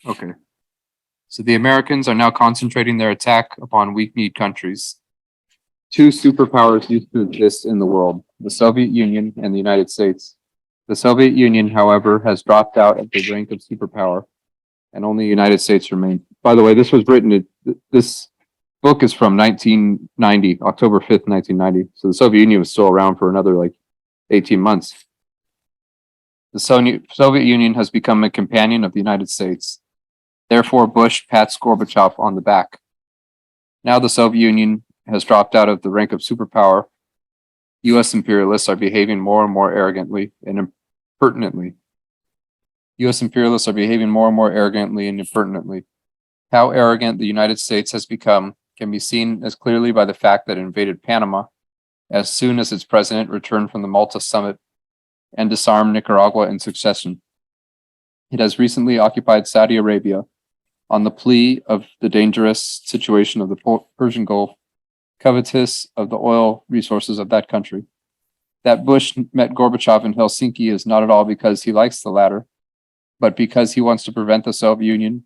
Okay. So the Americans are now concentrating their attack upon weak-kneed countries. Two superpowers used to exist in the world, the Soviet Union and the United States. The Soviet Union, however, has dropped out of the rank of superpower, and only the United States remain. By the way, this book is from 1990, October 5th, 1990. So the Soviet Union was still around for another 18 months. The Soviet Union has become a companion of the United States. Therefore, Bush pats Gorbachev on the back. Now the Soviet Union has dropped out of the rank of superpower. U.S. imperialists are behaving more and more arrogantly and impertinently. U.S. imperialists are behaving more and more arrogantly and impertinently. How arrogant the United States has become can be seen as clearly by the fact that it invaded Panama as soon as its president returned from the Malta summit and disarmed Nicaragua in succession. It has recently occupied Saudi Arabia on the plea of the dangerous situation of the Persian Gulf, covetous of the oil resources of that country. That Bush met Gorbachev in Helsinki is not at all because he likes the latter, but because he wants to prevent the Soviet Union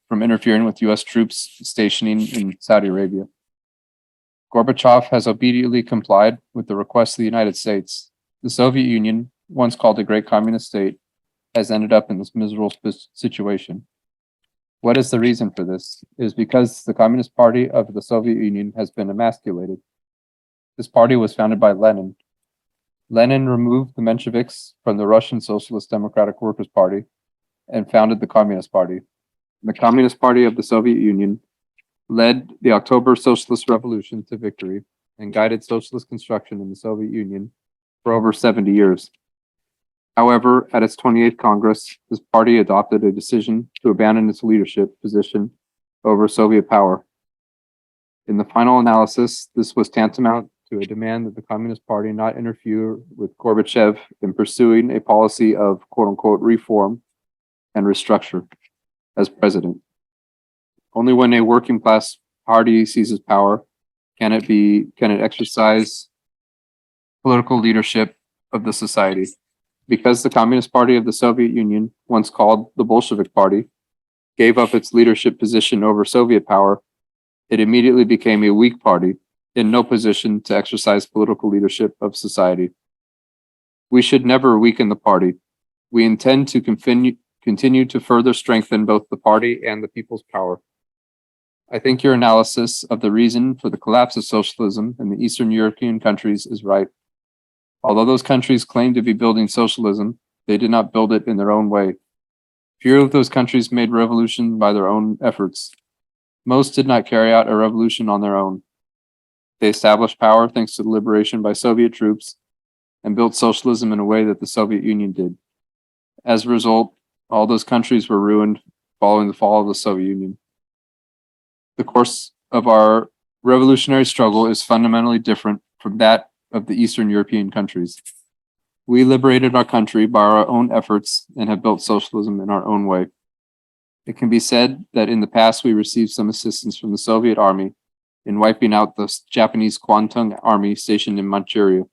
from interfering with U.S. troops stationing in Saudi Arabia. Gorbachev has obediently complied with the request of the United States. The Soviet Union, once called a great communist state, has ended up in this miserable situation. What is the reason for this? It is because the Communist Party of the Soviet Union has been emasculated. This party was founded by Lenin. Lenin removed the Mensheviks from the Russian Socialist Democratic Workers' Party and founded the Communist Party. The Communist Party of the Soviet Union led the October Socialist Revolution to victory and guided socialist construction in the Soviet Union for over 70 years. However, at its 28th Congress, this party adopted a decision to abandon its leadership position over Soviet power. In the final analysis, this was tantamount to a demand that the Communist Party not interfere with Gorbachev in pursuing a policy of quote-unquote reform and restructure as president. Only when a working class party seizes power can it exercise political leadership of the society. Because the Communist Party of the Soviet Union, once called the Bolshevik Party, gave up its leadership position over Soviet power, it immediately became a weak party in no position to exercise political leadership of society. We should never weaken the party. We intend to continue to further strengthen both the party and the people's power. I think your analysis of the reason for the collapse of socialism in the Eastern European countries is right. Although those countries claim to be building socialism, they did not build it in their own way. Few of those countries made revolution by their own efforts. Most did not carry out a revolution on their own. They established power thanks to the liberation by Soviet troops and built socialism in a way that the Soviet Union did. As a result, all those countries were ruined following the fall of the Soviet Union. The course of our revolutionary struggle is fundamentally different from that of the Eastern European countries. We liberated our country by our own efforts and have built socialism in our own way. It can be said that in the past we received some assistance from the Soviet army in wiping out the Japanese Kwantung army stationed in Manchuria.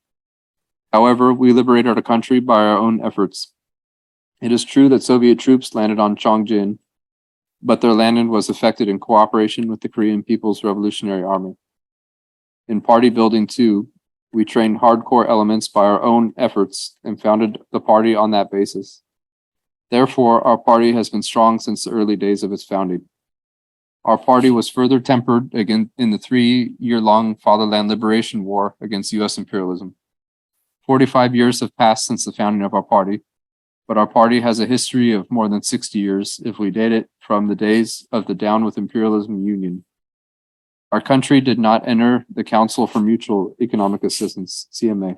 However, we liberated our country by our own efforts. It is true that Soviet troops landed on Chongjin, but their landing was effected in cooperation with the Korean People's Revolutionary Army. In party building too, we trained hardcore elements by our own efforts and founded the party on that basis. Therefore, our party has been strong since the early days of its founding. Our party was further tempered again in the 3-year-long Fatherland Liberation War against U.S. imperialism. 45 years have passed since the founding of our party, but our party has a history of more than 60 years if we date it from the days of the Down with Imperialism Union. Our country did not enter the Council for Mutual Economic Assistance, CMA.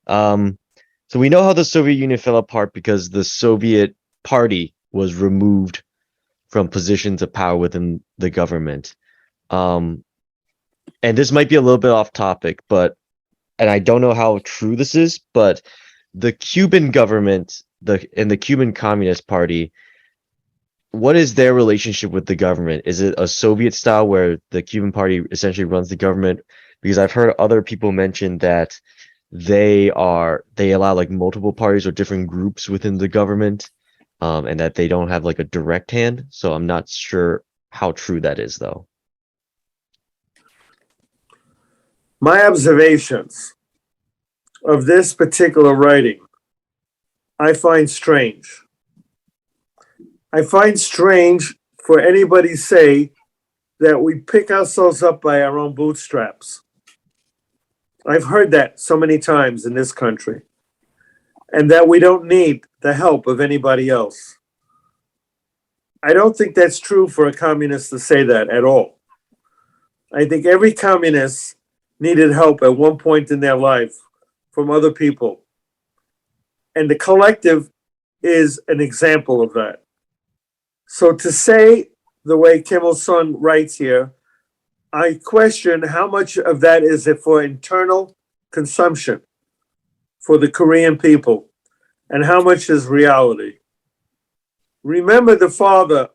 So we know how the Soviet Union fell apart because the Soviet Party was removed from positions of power within the government. And this might be a little bit off topic, and I don't know how true this is, but the Cuban government and the Cuban Communist Party, what is their relationship with the government? Is it a Soviet style where the Cuban party essentially runs the government? Because I've heard other people mention that they allow like multiple parties or different groups within the government. and that they don't have like a direct hand. So I'm not sure how true that is, though. My observations of this particular writing, I find strange. I find strange for anybody to say that we pick ourselves up by our own bootstraps. I've heard that so many times in this country, and that we don't need the help of anybody else. I don't think that's true for a communist to say that at all. I think every communist needed help at one point in their life from other people. And the collective is an example of that. So to say the way Kim Il-sung writes here, I question how much of that is it for internal consumption for the Korean people and how much is reality. Remember the father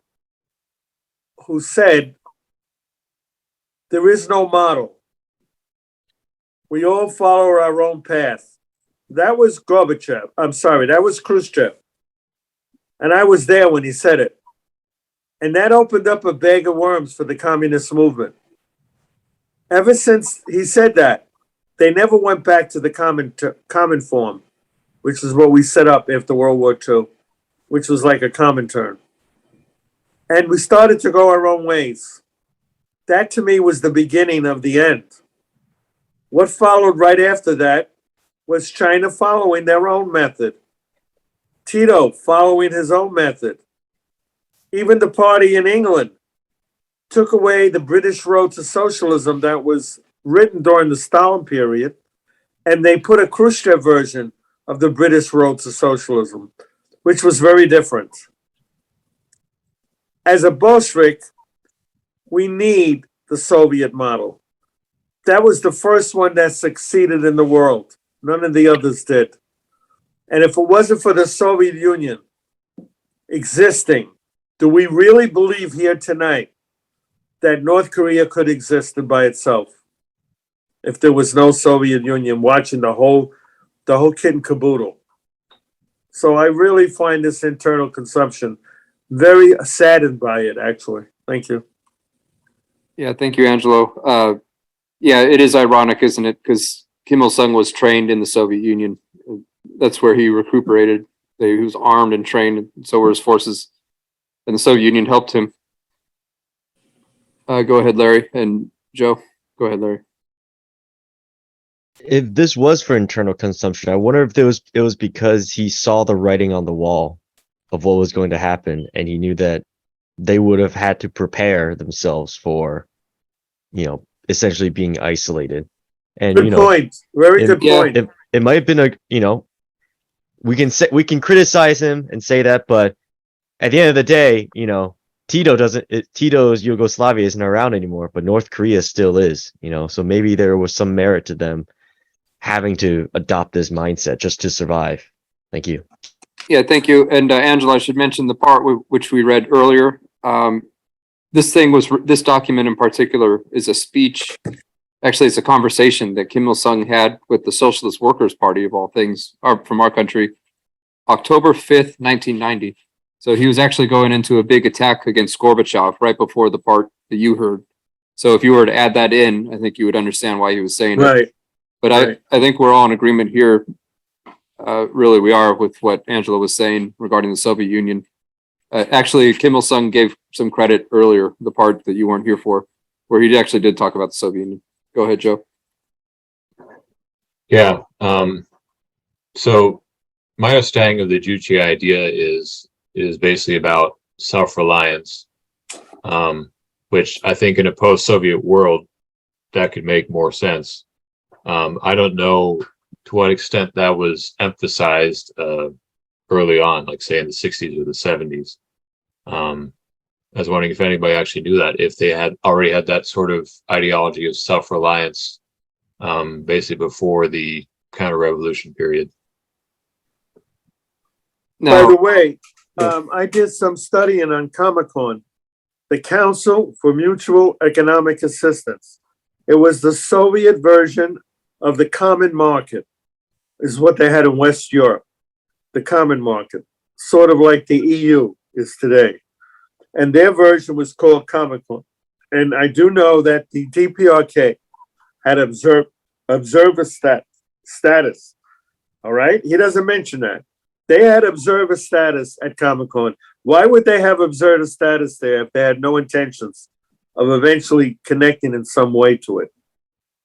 who said, there is no model. We all follow our own path. That was Gorbachev. I'm sorry, that was Khrushchev. And I was there when he said it. And that opened up a bag of worms for the communist movement. Ever since he said that, they never went back to the common form, which is what we set up after World War II, which was like a Comintern. And we started to go our own ways. That to me was the beginning of the end. What followed right after that was China following their own method. Tito following his own method. Even the party in England took away the British road to socialism that was written during the Stalin period, and they put a Khrushchev version of the British road to socialism, which was very different. As a Bolshevik, we need the Soviet model. That was the first one that succeeded in the world. None of the others did. And if it wasn't for the Soviet Union existing, do we really believe here tonight that North Korea could exist by itself if there was no Soviet Union watching the whole kit and caboodle? So I really find this internal consumption very saddened by it, actually. Thank you. Yeah, thank you, Angelo. Yeah, it is ironic, isn't it? Because Kim Il-sung was trained in the Soviet Union. That's where he recuperated. He was armed and trained, and so were his forces. And the Soviet Union helped him. Go ahead, Larry. And Joe, go ahead, Larry. If this was for internal consumption, I wonder if it was because he saw the writing on the wall of what was going to happen, and he knew that they would have had to prepare themselves for, essentially being isolated. And Good point. Very good point. It might have been we can criticize him and say that, but at the end of the day, Tito's Yugoslavia isn't around anymore, but North Korea still is, so maybe there was some merit to them having to adopt this mindset just to survive. Thank you. Yeah, thank you. And Angela, I should mention the part which we read earlier. This document in particular is a speech. Actually, it's a conversation that Kim Il-sung had with the Socialist Workers' Party, of all things, from our country, October 5th, 1990. So he was actually going into a big attack against Gorbachev right before the part that you heard. So if you were to add that in, I think you would understand why he was saying it. But right. I think we're all in agreement here. Really, we are with what Angela was saying regarding the Soviet Union. Actually, Kim Il-sung gave some credit earlier, the part that you weren't here for, where he actually did talk about the Soviet Union. Go ahead, Joe. Yeah. So my understanding of the Juche idea is basically about self-reliance, which I think in a post-Soviet world, that could make more sense. I don't know to what extent that was emphasized early on, like say in the 60s or the 70s. I was wondering if anybody actually knew that, if they had already had that sort of ideology of self-reliance, basically before the counter-revolution period. By the way, I did some studying on Comecon, the Council for Mutual Economic Assistance. It was the Soviet version of the common market, is what they had in West Europe, the common market. sort of like the EU is today. And their version was called Comecon. And I do know that the DPRK had observer status. All right? He doesn't mention that. They had observer status at Comic-Con. Why would they have observer status there if they had no intentions of eventually connecting in some way to it?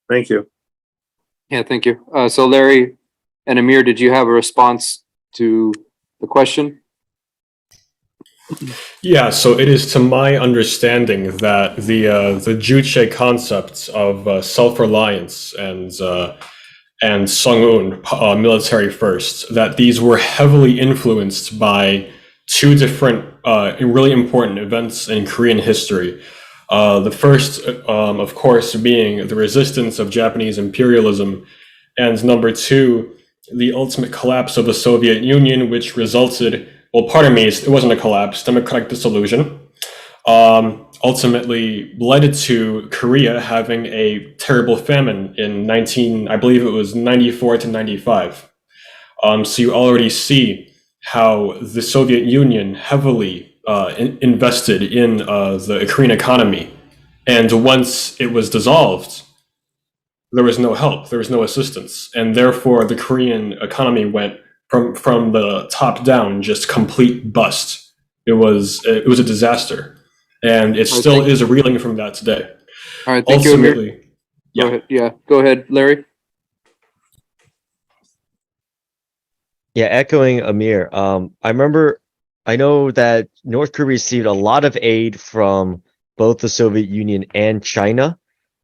Thank you. Yeah, thank you. So Larry and Amir, did you have a response to the question? Yeah, so it is to my understanding that the Juche concepts of self-reliance and Sung-un, military first, that these were heavily influenced by two different really important events in Korean history. The first, of course, being the resistance of Japanese imperialism, and number two, the ultimate collapse of the Soviet Union, which resulted, well, pardon me, it wasn't a collapse, democratic dissolution, ultimately led to Korea having a terrible famine in I believe it was 94 to 95. So you already see how the Soviet Union heavily invested in the Korean economy. And once it was dissolved, there was no help, there was no assistance. And therefore the Korean economy went from the top down, just complete bust. It was a disaster. And it still is reeling from that today. All right, thank you, Amir. Ultimately, Go ahead. Yeah, go ahead, Larry. Yeah, echoing Amir. I know that North Korea received a lot of aid from both the Soviet Union and China,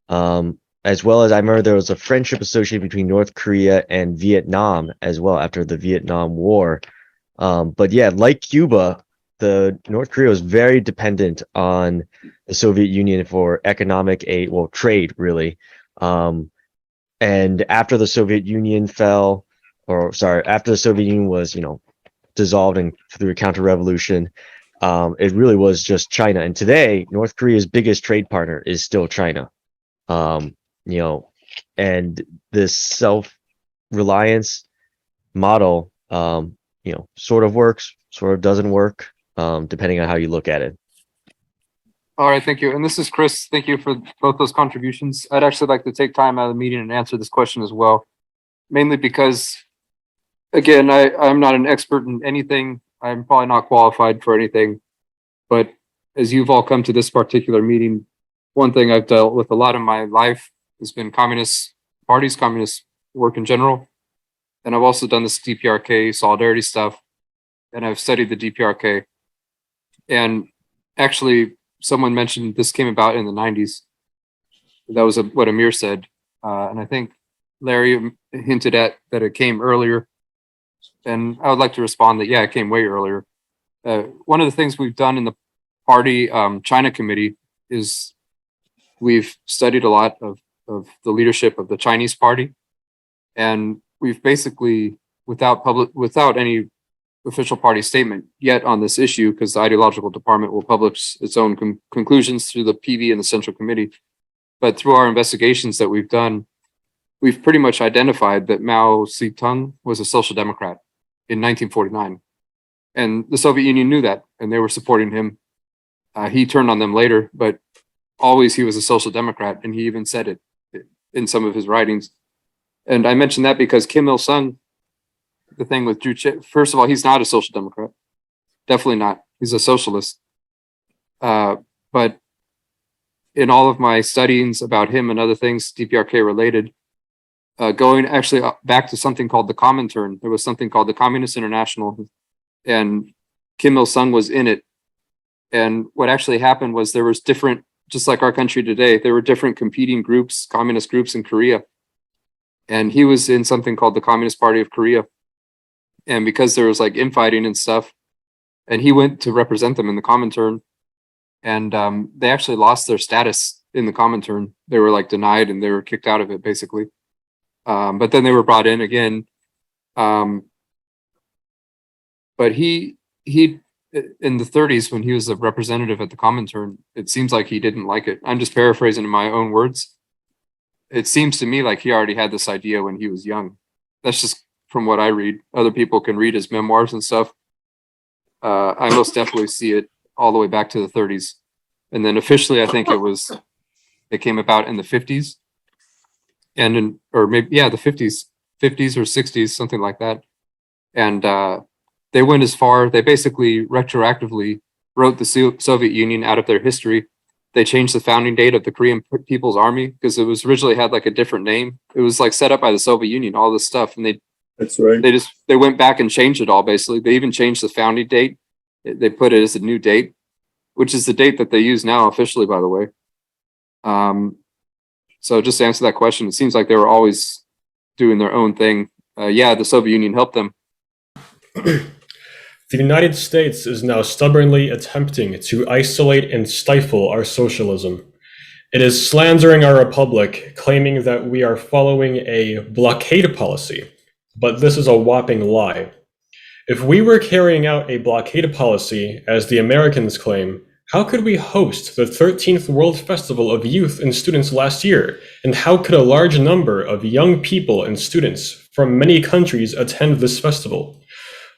as well as I remember there was a friendship associated between North Korea and Vietnam as well after the Vietnam War. But yeah, like Cuba, the North Korea was very dependent on the Soviet Union for economic aid, well, trade really. And after the Soviet Union after the Soviet Union was, dissolved and through a counter-revolution, it really was just China. And today, North Korea's biggest trade partner is still China. And this self-reliance model, sort of works, sort of doesn't work, depending on how you look at it. All right, thank you. And this is Chris. Thank you for both those contributions. I'd actually like to take time out of the meeting and answer this question as well, mainly because, again, I'm not an expert in anything. I'm probably not qualified for anything. But as you've all come to this particular meeting, one thing I've dealt with a lot of my life has been communist parties, communist work in general. And I've also done this DPRK solidarity stuff, and I've studied the DPRK. And actually, someone mentioned this came about in the 90s. That was what Amir said. And I think Larry hinted at that it came earlier. And I would like to respond that, yeah, it came way earlier. One of the things we've done in the party China committee is we've studied a lot of the leadership of the Chinese party. And we've basically, without any official party statement yet on this issue, because the ideological department will publish its own conclusions through the PV and the Central Committee. But through our investigations that we've done, we've pretty much identified that Mao Zedong was a social democrat in 1949. And the Soviet Union knew that, and they were supporting him. He turned on them later, but always he was a social democrat, and he even said it in some of his writings. And I mentioned that because Kim Il-sung, the thing with Juche, first of all, he's not a social democrat. Definitely not. He's a socialist. But in all of my studies about him and other things, DPRK related, going actually back to something called the Comintern, there was something called the Communist International, and Kim Il-sung was in it. And what actually happened was there was different, just like our country today, there were different competing groups, communist groups in Korea. And he was in something called the Communist Party of Korea. And because there was like infighting and stuff, and he went to represent them in the Comintern, and they actually lost their status in the Comintern. They were like denied and they were kicked out of it basically. But then they were brought in again. But he in the 30s, when he was a representative at the Comintern, it seems like he didn't like it. I'm just paraphrasing in my own words. It seems to me like he already had this idea when he was young. That's just from what I read. Other people can read his memoirs and stuff. I most definitely see it all the way back to the 30s. And then officially, I think it came about in the 50s. Or maybe, yeah, the 50s or 60s, something like that. And they went as far, they basically retroactively wrote the Soviet Union out of their history. They changed the founding date of the Korean People's Army because it was originally had like a different name. It was like set up by the Soviet Union, all this stuff. And That's right. they went back and changed it all basically. They even changed the founding date. They put it as a new date, which is the date that they use now officially, by the way. So just to answer that question, it seems like they were always doing their own thing. Yeah, the Soviet Union helped them. The United States is now stubbornly attempting to isolate and stifle our socialism. It is slandering our republic, claiming that we are following a blockade policy, but this is a whopping lie. If we were carrying out a blockade policy, as the Americans claim, how could we host the 13th World Festival of Youth and Students last year? And how could a large number of young people and students from many countries attend this festival?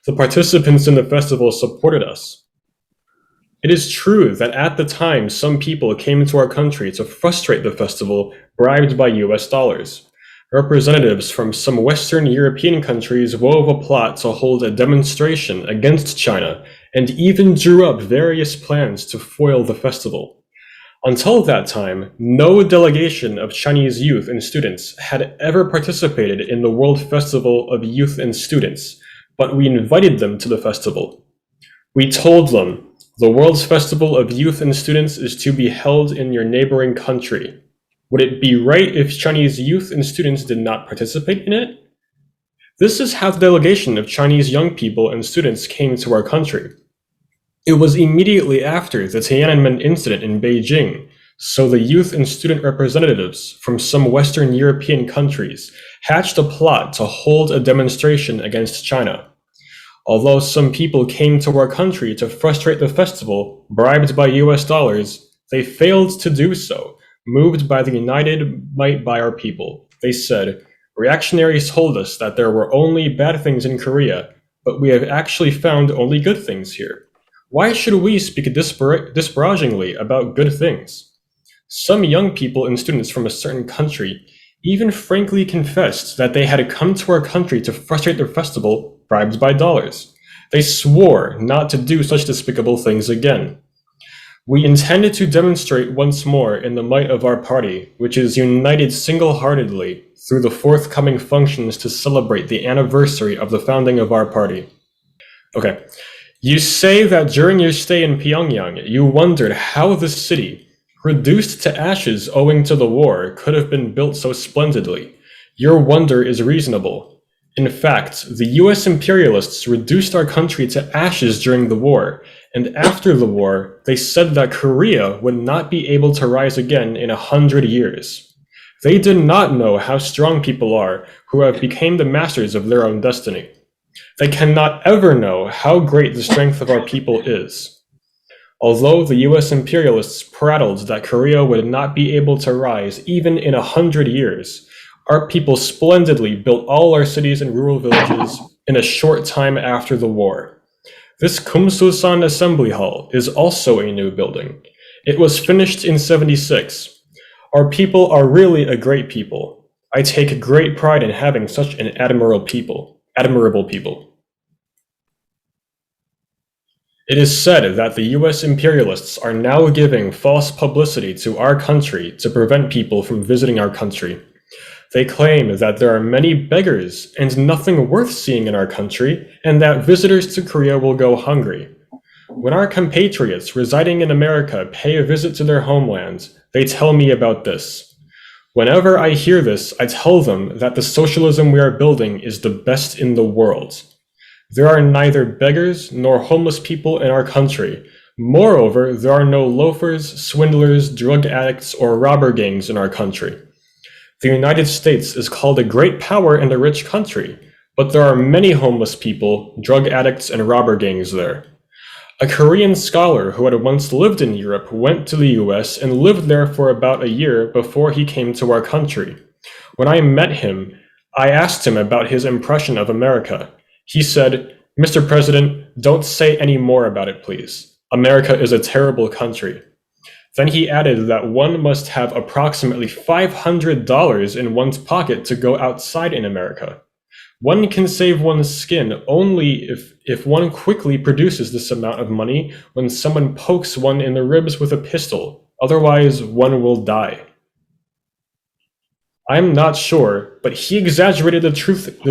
The participants in the festival supported us. It is true that at the time, some people came to our country to frustrate the festival, bribed by US dollars. Representatives from some Western European countries wove a plot to hold a demonstration against China and even drew up various plans to foil the festival. Until that time, no delegation of Chinese youth and students had ever participated in the World Festival of Youth and Students, but we invited them to the festival. We told them, the World's Festival of Youth and Students is to be held in your neighboring country. Would it be right if Chinese youth and students did not participate in it? This is how the delegation of Chinese young people and students came to our country. It was immediately after the Tiananmen incident in Beijing, so the youth and student representatives from some Western European countries hatched a plot to hold a demonstration against China. Although some people came to our country to frustrate the festival, bribed by US dollars, they failed to do so, moved by the united might by our people. They said, reactionaries told us that there were only bad things in Korea, but we have actually found only good things here. Why should we speak disparagingly about good things? Some young people and students from a certain country even frankly confessed that they had come to our country to frustrate their festival, bribed by dollars. They swore not to do such despicable things again. We intended to demonstrate once more in the might of our party, which is united single-heartedly through the forthcoming functions to celebrate the anniversary of the founding of our party. Okay, you say that during your stay in Pyongyang, you wondered how the city, reduced to ashes owing to the war, could have been built so splendidly. Your wonder is reasonable. In fact, the US imperialists reduced our country to ashes during the war, and after the war, they said that Korea would not be able to rise again in 100 years. They did not know how strong people are who have become the masters of their own destiny. They cannot ever know how great the strength of our people is. Although the US imperialists prattled that Korea would not be able to rise even in 100 years, our people splendidly built all our cities and rural villages in a short time after the war. This Kumsusan Assembly Hall is also a new building. It was finished in 76. Our people are really a great people. I take great pride in having such an admirable people. It is said that the US imperialists are now giving false publicity to our country to prevent people from visiting our country. They claim that there are many beggars and nothing worth seeing in our country, and that visitors to Korea will go hungry. When our compatriots residing in America pay a visit to their homeland, they tell me about this. Whenever I hear this, I tell them that the socialism we are building is the best in the world. There are neither beggars nor homeless people in our country. Moreover, there are no loafers, swindlers, drug addicts, or robber gangs in our country. The United States is called a great power and a rich country, but there are many homeless people, drug addicts, and robber gangs there. A Korean scholar who had once lived in Europe went to the US and lived there for about a year before he came to our country. When I met him, I asked him about his impression of America. He said, "Mr. President, "Don't say any more about it, please. America is a terrible country." Then he added that one must have approximately $500 in one's pocket to go outside in America. One can save one's skin only if one quickly produces this amount of money when someone pokes one in the ribs with a pistol. Otherwise, one will die. I'm not sure, but he exaggerated the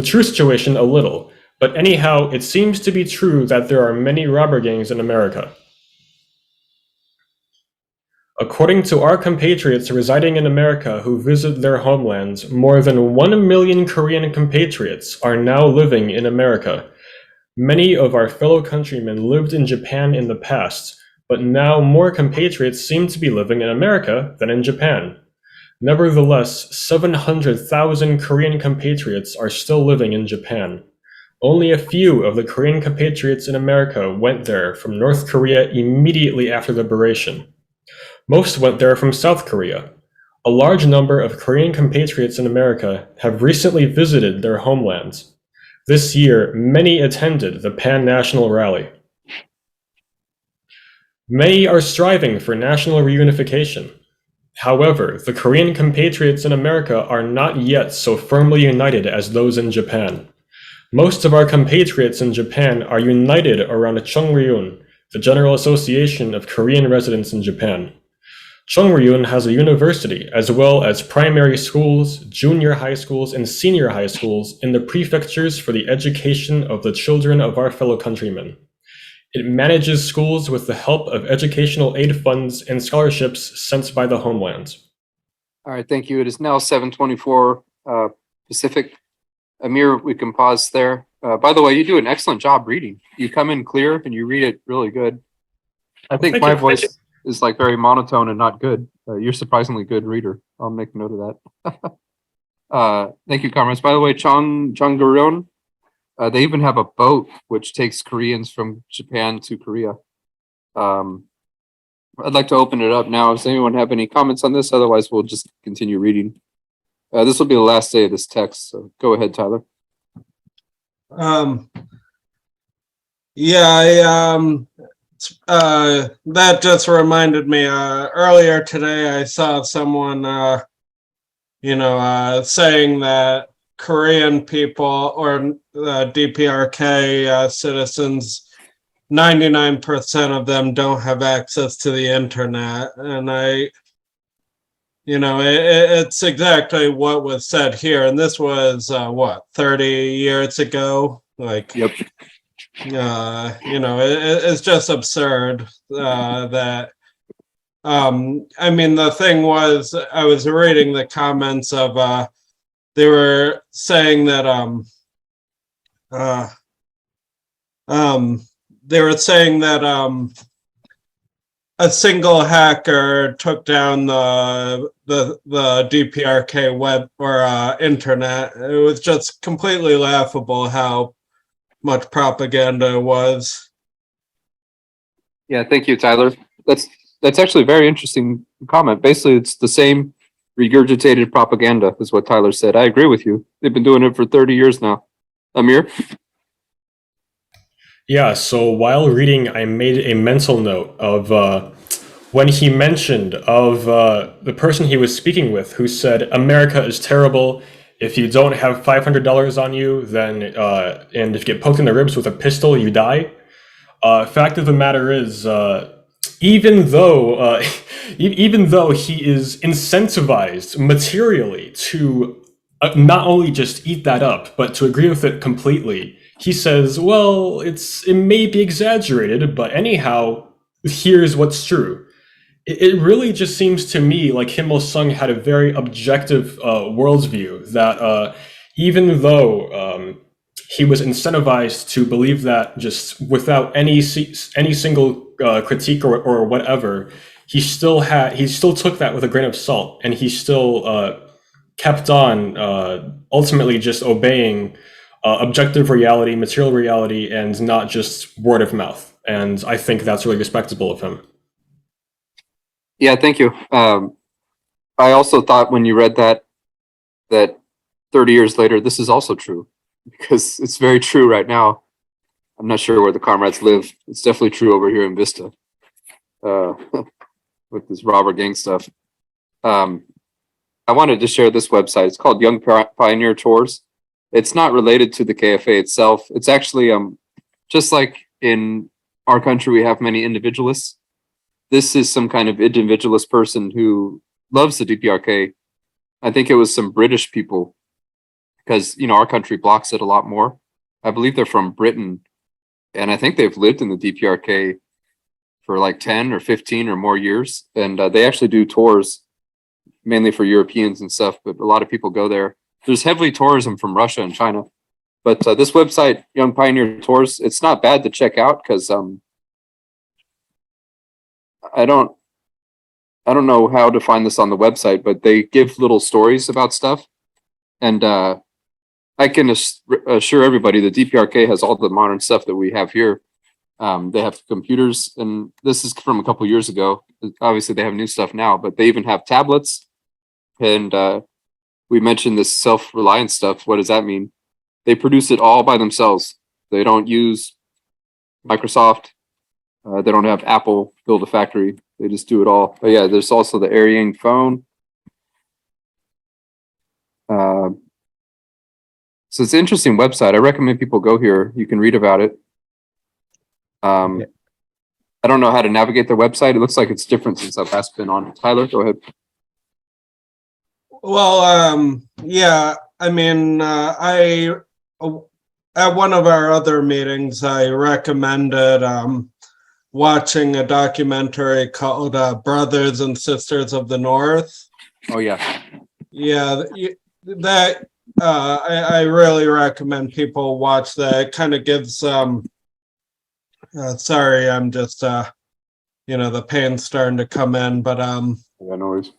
true situation a little. But anyhow, it seems to be true that there are many robber gangs in America. According to our compatriots residing in America who visit their homelands, more than 1 million Korean compatriots are now living in America. Many of our fellow countrymen lived in Japan in the past, but now more compatriots seem to be living in America than in Japan. Nevertheless, 700,000 Korean compatriots are still living in Japan. Only a few of the Korean compatriots in America went there from North Korea immediately after liberation. Most went there from South Korea. A large number of Korean compatriots in America have recently visited their homelands. This year, many attended the Pan-National Rally. Many are striving for national reunification. However, the Korean compatriots in America are not yet so firmly united as those in Japan. Most of our compatriots in Japan are united around Chongryun, the General Association of Korean Residents in Japan. Chongryun has a university, as well as primary schools, junior high schools, and senior high schools in the prefectures for the education of the children of our fellow countrymen. It manages schools with the help of educational aid funds and scholarships sent by the homelands. All right, thank you. It is now 7:24 Pacific. Amir, we can pause there. By the way, you do an excellent job reading. You come in clear and you read it really good. I think thank my you. voice is like very monotone and not good. You're surprisingly good reader. I'll make note of that. Thank you, comrades. By the way, Chongryun, they even have a boat which takes Koreans from Japan to Korea. I'd like to open it up now. Does anyone have any comments on this? Otherwise, we'll just continue reading. This will be the last day of this text, so go ahead, Tyler. That just reminded me, earlier today I saw someone, saying that Korean people or DPRK citizens, 99% of them don't have access to the internet. And it's exactly what was said here. And this was, 30 years ago? Yep. It's just absurd that the thing was, I was reading the comments of they were saying that a single hacker took down the DPRK web or internet. It was just completely laughable how much propaganda was. Yeah, thank you, Tyler. That's actually a very interesting comment. Basically, it's the same regurgitated propaganda is what Tyler said. I agree with you. They've been doing it for 30 years now. Amir? Yeah, so while reading, I made a mental note of when he mentioned of the person he was speaking with who said, America is terrible. If you don't have $500 on you, then and if you get poked in the ribs with a pistol, you die. Fact of the matter is, even though he is incentivized materially to not only just eat that up, but to agree with it completely, he says, well, it may be exaggerated, but anyhow, here's what's true. It really just seems to me like Kim Il-sung had a very objective worldview that even though he was incentivized to believe that just without any single critique or whatever, he still took that with a grain of salt, and he still kept on ultimately just obeying objective reality, material reality, and not just word of mouth. And I think that's really respectable of him. Yeah, thank you. I also thought when you read that 30 years later, this is also true, because it's very true right now. I'm not sure where the comrades live. It's definitely true over here in Vista, with this robber gang stuff. I wanted to share this website. It's called Young Pioneer Tours. It's not related to the KFA itself. It's actually just like in our country, we have many individualists. This is some kind of individualist person who loves the DPRK. I think it was some British people, because our country blocks it a lot more. I believe they're from Britain, and I think they've lived in the DPRK for like 10 or 15 or more years. And they actually do tours mainly for Europeans and stuff, but a lot of people go there. There's heavily tourism from Russia and China. But this website, Young Pioneer Tours, it's not bad to check out, because I don't know how to find this on the website, but they give little stories about stuff. And I can assure everybody the DPRK has all the modern stuff that we have here. They have computers, and this is from a couple years ago. Obviously, they have new stuff now, but they even have tablets. And we mentioned this self-reliance stuff. What does that mean? They produce it all by themselves. They don't use Microsoft. They don't have Apple build a factory. They just do it all. But yeah, there's also the Aryang phone. So it's an interesting website. I recommend people go here. You can read about it. I don't know how to navigate their website. It looks like it's different since I've last been on. Tyler, go ahead. Well, yeah, I mean, at one of our other meetings, I recommended watching a documentary called Brothers and Sisters of the North. Oh, yeah. Yeah, that I really recommend people watch that. It kind of gives sorry, I'm just the pain's starting to come in, but Yeah, no worries.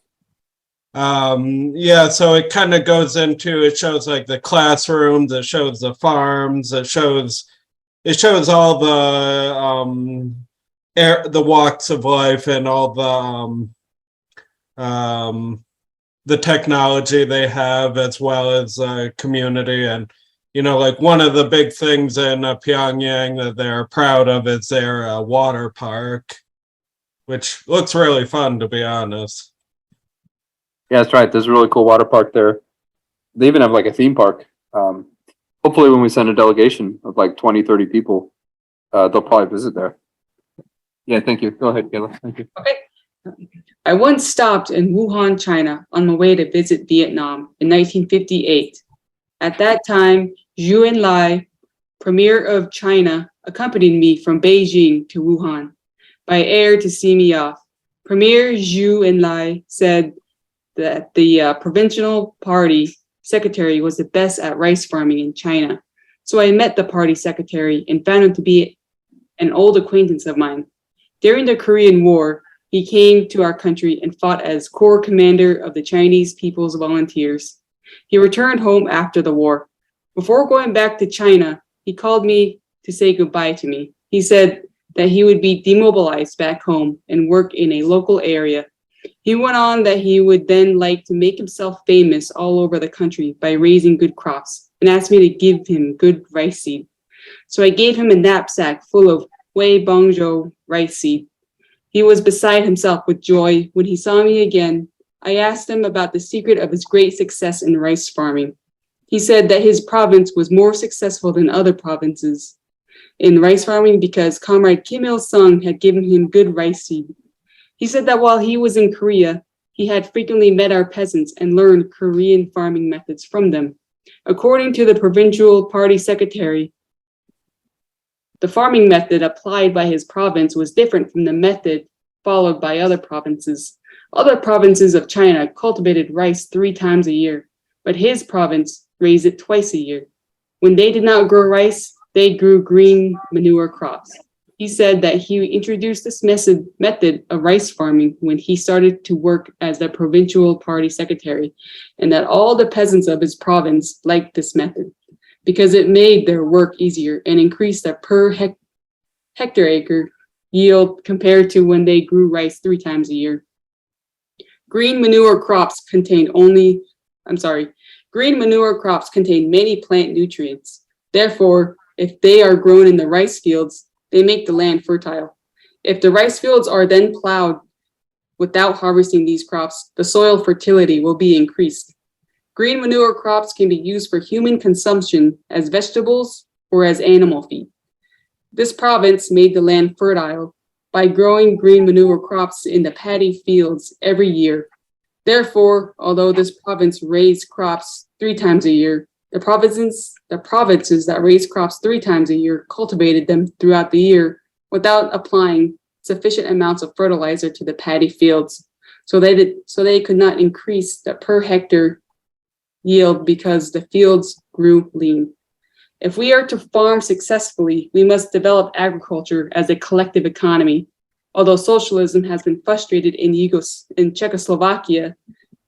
yeah, so it kind of goes into, it shows like the classrooms, it shows the farms, it shows all the walks of life and all the technology they have, as well as community. And like one of the big things in Pyongyang that they're proud of is their water park, which looks really fun, to be honest. Yeah, that's right. There's a really cool water park there. They even have like a theme park. Hopefully when we send a delegation of like 20, 30 people, they'll probably visit there. Yeah, thank you. Go ahead, Kayla. Thank you. Okay. I once stopped in Wuhan, China on my way to visit Vietnam in 1958. At that time, Zhou Enlai, Premier of China, accompanied me from Beijing to Wuhan by air to see me off. Premier Zhou Enlai said that the provincial party secretary was the best at rice farming in China. So I met the party secretary and found him to be an old acquaintance of mine. During the Korean War, he came to our country and fought as Corps Commander of the Chinese People's Volunteers. He returned home after the war. Before going back to China, he called me to say goodbye to me. He said that he would be demobilized back home and work in a local area. He went on that he would then like to make himself famous all over the country by raising good crops, and asked me to give him good rice seed. So I gave him a knapsack full of Wei Bongzhou rice seed. He was beside himself with joy when he saw me again. I asked him about the secret of his great success in rice farming. He said that his province was more successful than other provinces in rice farming because Comrade Kim Il-sung had given him good rice seed. He said that while he was in Korea, he had frequently met our peasants and learned Korean farming methods from them. According to the provincial party secretary, the farming method applied by his province was different from the method followed by other provinces. Other provinces of China cultivated rice 3 times a year, but his province raised it twice a year. When they did not grow rice, they grew green manure crops. He said that he introduced this method of rice farming when he started to work as the provincial party secretary, and that all the peasants of his province liked this method because it made their work easier and increased their per hectare acre yield compared to when they grew rice 3 times a year. Green manure crops contain many plant nutrients. Therefore, if they are grown in the rice fields, they make the land fertile. If the rice fields are then plowed without harvesting these crops, the soil fertility will be increased. Green manure crops can be used for human consumption as vegetables or as animal feed. This province made the land fertile by growing green manure crops in the paddy fields every year. Therefore, although this province raised crops 3 times a year, the provinces that raised crops 3 times a year cultivated them throughout the year without applying sufficient amounts of fertilizer to the paddy fields. So they could not increase the per hectare yield because the fields grew lean. If we are to farm successfully, we must develop agriculture as a collective economy. Although socialism has been frustrated in Czechoslovakia,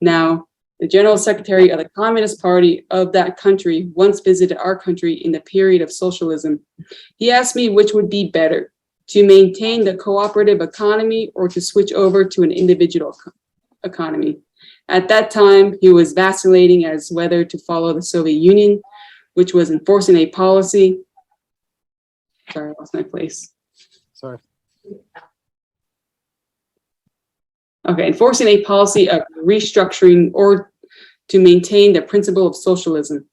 now the General Secretary of the Communist Party of that country once visited our country in the period of socialism. He asked me which would be better, to maintain the cooperative economy or to switch over to an individual economy. At that time, he was vacillating as whether to follow the Soviet Union, which was enforcing a policy. Sorry, I lost my place. Sorry. Okay, enforcing a policy of restructuring or to maintain the principle of socialism.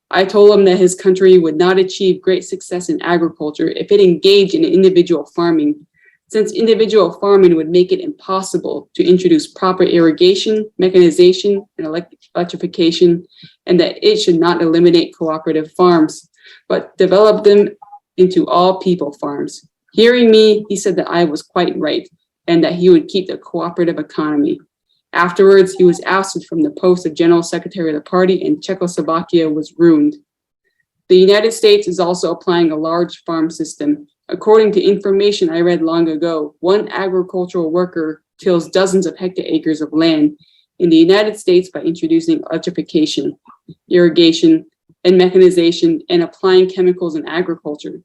I told him that his country would not achieve great success in agriculture if it engaged in individual farming, since individual farming would make it impossible to introduce proper irrigation, mechanization, and electrification, and that it should not eliminate cooperative farms, but develop them into all people farms. Hearing me, he said that I was quite right, and that he would keep the cooperative economy. Afterwards, he was ousted from the post of General Secretary of the party, and Czechoslovakia was ruined. The United States is also applying a large farm system. According to information I read long ago, one agricultural worker tills dozens of hectare-acres of land in the United States by introducing electrification, irrigation, and mechanization, and applying chemicals in agriculture.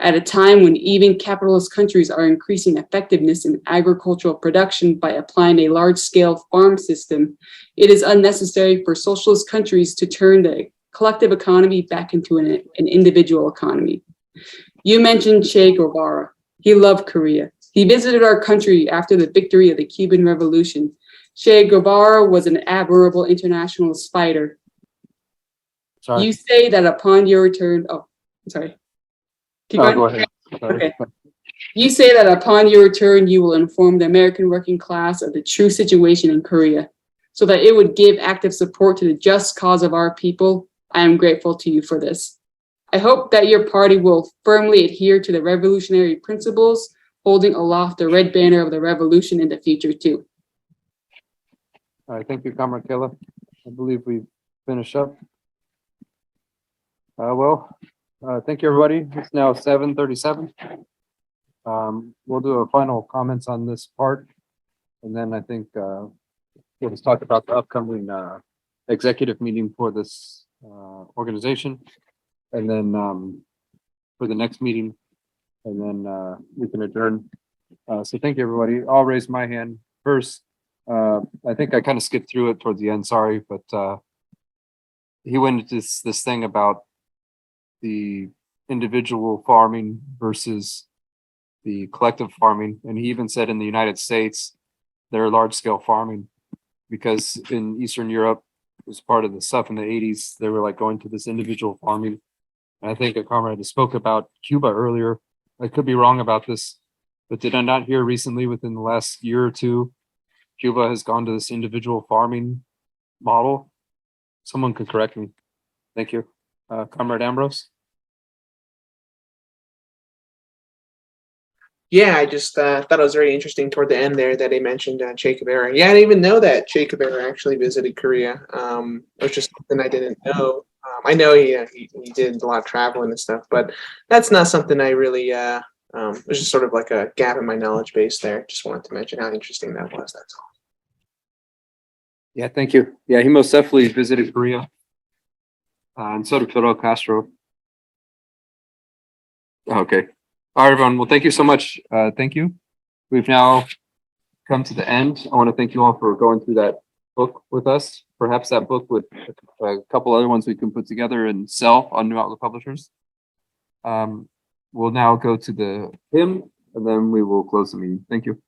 At a time when even capitalist countries are increasing effectiveness in agricultural production by applying a large-scale farm system, it is unnecessary for socialist countries to turn the collective economy back into an individual economy. You mentioned Che Guevara. He loved Korea. He visited our country after the victory of the Cuban Revolution. Che Guevara was an admirable internationalist fighter. Sorry. You say that upon your return, sorry. Keep going? Go ahead. Sorry. Okay. You say that upon your return, you will inform the American working class of the true situation in Korea, so that it would give active support to the just cause of our people. I am grateful to you for this. I hope that your party will firmly adhere to the revolutionary principles, holding aloft the red banner of the revolution in the future too. All right, thank you, Comrade Kayla. I believe we've finished up. Thank you, everybody. It's now 7:37. We'll do a final comments on this part, and then I think we'll just talk about the upcoming executive meeting for this organization, and then for the next meeting, and then we can adjourn. So thank you, everybody. I'll raise my hand first. I think I kind of skipped through it towards the end, sorry, but he went into this thing about the individual farming versus the collective farming. And he even said in the United States, they're large scale farming, because in Eastern Europe, it was part of the stuff in the 80s, they were like going to this individual farming. And I think a comrade spoke about Cuba earlier. I could be wrong about this, but did I not hear recently within the last year or two, Cuba has gone to this individual farming model? Someone could correct me. Thank you. Comrade Ambrose? Yeah, I just thought it was very interesting toward the end there that they mentioned Che Guevara. Yeah, I didn't even know that Che Guevara actually visited Korea. It was just something I didn't know. I know he did a lot of traveling and stuff, but that's not something I really, it was just sort of like a gap in my knowledge base there. Just wanted to mention how interesting that was, that's all. Yeah, thank you. Yeah, he most definitely visited Korea. And so did Fidel Castro. Okay. All right, everyone. Well, thank you so much. Thank you. We've now come to the end. I want to thank you all for going through that book with us. Perhaps that book with a couple other ones we can put together and sell on New Outlook Publishers. We'll now go to the hymn, and then we will close the meeting. Thank you.